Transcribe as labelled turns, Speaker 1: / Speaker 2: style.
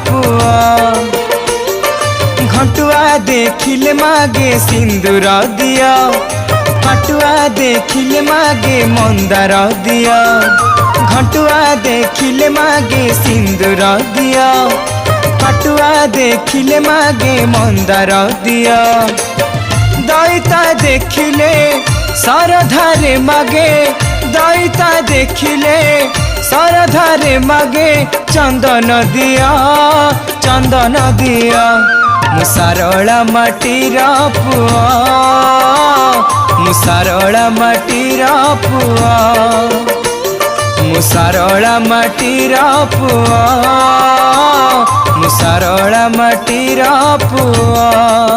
Speaker 1: पुआ घंटुआ देखिले मागे सिंदूर दिया पटुआ देखिले मागे मंदार दिया घंटुआ देखिले मागे सिंदूर दिया पटुआ देखिले मागे मंदार दिया दईता देखिले सरधारे मागे दईता देखिले सरधारे मागे चंदन दिया मु सारला माटीर पुआ मु सारला माटीर पुआ मु सारला माटीर पुआ मु सारला माटीर पुआ।